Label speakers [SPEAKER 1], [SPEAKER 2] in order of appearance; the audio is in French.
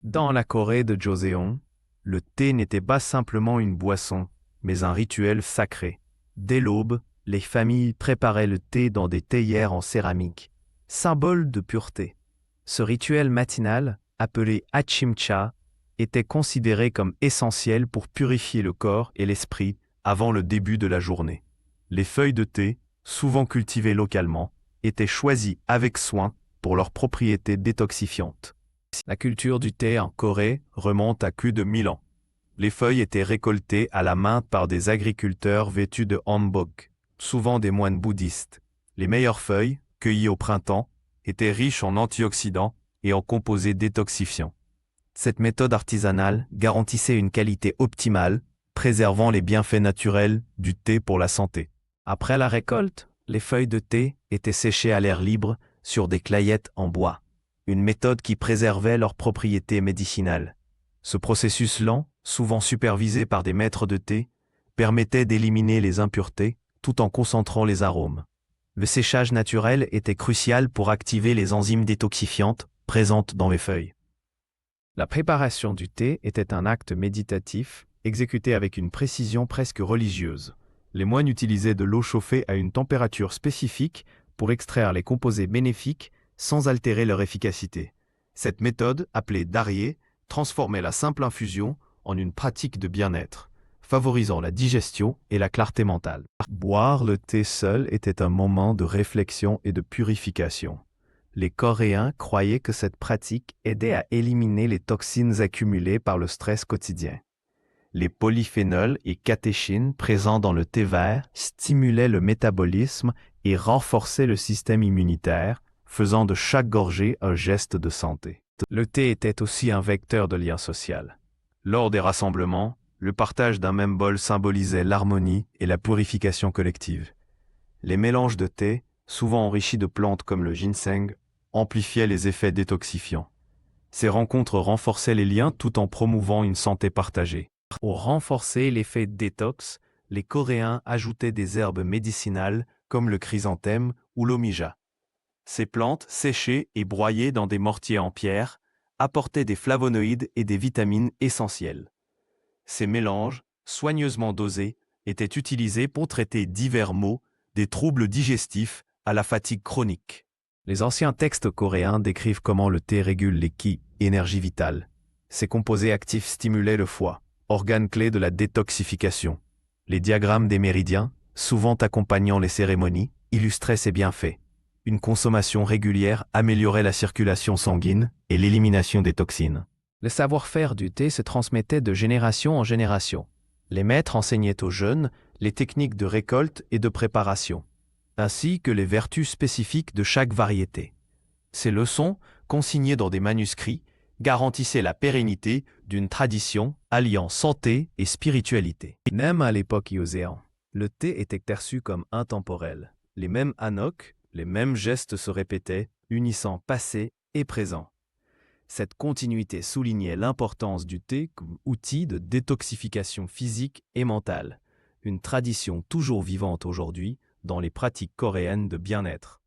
[SPEAKER 1] Dans la Corée de Joseon, le thé n'était pas simplement une boisson, mais un rituel sacré. Dès l'aube, les familles préparaient le thé dans des théières en céramique, symbole de pureté. Ce rituel matinal, appelé Achimcha, était considéré comme essentiel pour purifier le corps et l'esprit avant le début de la journée. Les feuilles de thé, souvent cultivées localement, étaient choisies avec soin pour leurs propriétés détoxifiantes. La culture du thé en Corée remonte à plus de 1000 ans. Les feuilles étaient récoltées à la main par des agriculteurs vêtus de hanbok, souvent des moines bouddhistes. Les meilleures feuilles, cueillies au printemps, étaient riches en antioxydants et en composés détoxifiants. Cette méthode artisanale garantissait une qualité optimale, préservant les bienfaits naturels du thé pour la santé. Après la récolte, les feuilles de thé étaient séchées à l'air libre sur des clayettes en bois, une méthode qui préservait leurs propriétés médicinales. Ce processus lent, souvent supervisé par des maîtres de thé, permettait d'éliminer les impuretés tout en concentrant les arômes. Le séchage naturel était crucial pour activer les enzymes détoxifiantes présentes dans les feuilles. La préparation du thé était un acte méditatif, exécuté avec une précision presque religieuse. Les moines utilisaient de l'eau chauffée à une température spécifique pour extraire les composés bénéfiques sans altérer leur efficacité. Cette méthode, appelée Darye, transformait la simple infusion en une pratique de bien-être, favorisant la digestion et la clarté mentale. Boire le thé seul était un moment de réflexion et de purification. Les Coréens croyaient que cette pratique aidait à éliminer les toxines accumulées par le stress quotidien. Les polyphénols et catéchines présents dans le thé vert stimulaient le métabolisme et renforçaient le système immunitaire, faisant de chaque gorgée un geste de santé. Le thé était aussi un vecteur de lien social. Lors des rassemblements, le partage d'un même bol symbolisait l'harmonie et la purification collective. Les mélanges de thé, souvent enrichis de plantes comme le ginseng, amplifiaient les effets détoxifiants. Ces rencontres renforçaient les liens tout en promouvant une santé partagée. Pour renforcer l'effet détox, les Coréens ajoutaient des herbes médicinales comme le chrysanthème ou l'omija. Ces plantes, séchées et broyées dans des mortiers en pierre, apportaient des flavonoïdes et des vitamines essentielles. Ces mélanges, soigneusement dosés, étaient utilisés pour traiter divers maux, des troubles digestifs à la fatigue chronique. Les anciens textes coréens décrivent comment le thé régule les ki, énergie vitale. Ces composés actifs stimulaient le foie, organe clé de la détoxification. Les diagrammes des méridiens, souvent accompagnant les cérémonies, illustraient ces bienfaits. Une consommation régulière améliorait la circulation sanguine et l'élimination des toxines. Le savoir-faire du thé se transmettait de génération en génération. Les maîtres enseignaient aux jeunes les techniques de récolte et de préparation, ainsi que les vertus spécifiques de chaque variété. Ces leçons, consignées dans des manuscrits, garantissaient la pérennité d'une tradition alliant santé et spiritualité. Même à l'époque Joseon, le thé était perçu comme intemporel. Les mêmes hanok, les mêmes gestes se répétaient, unissant passé et présent. Cette continuité soulignait l'importance du thé comme outil de détoxification physique et mentale, une tradition toujours vivante aujourd'hui dans les pratiques coréennes de bien-être.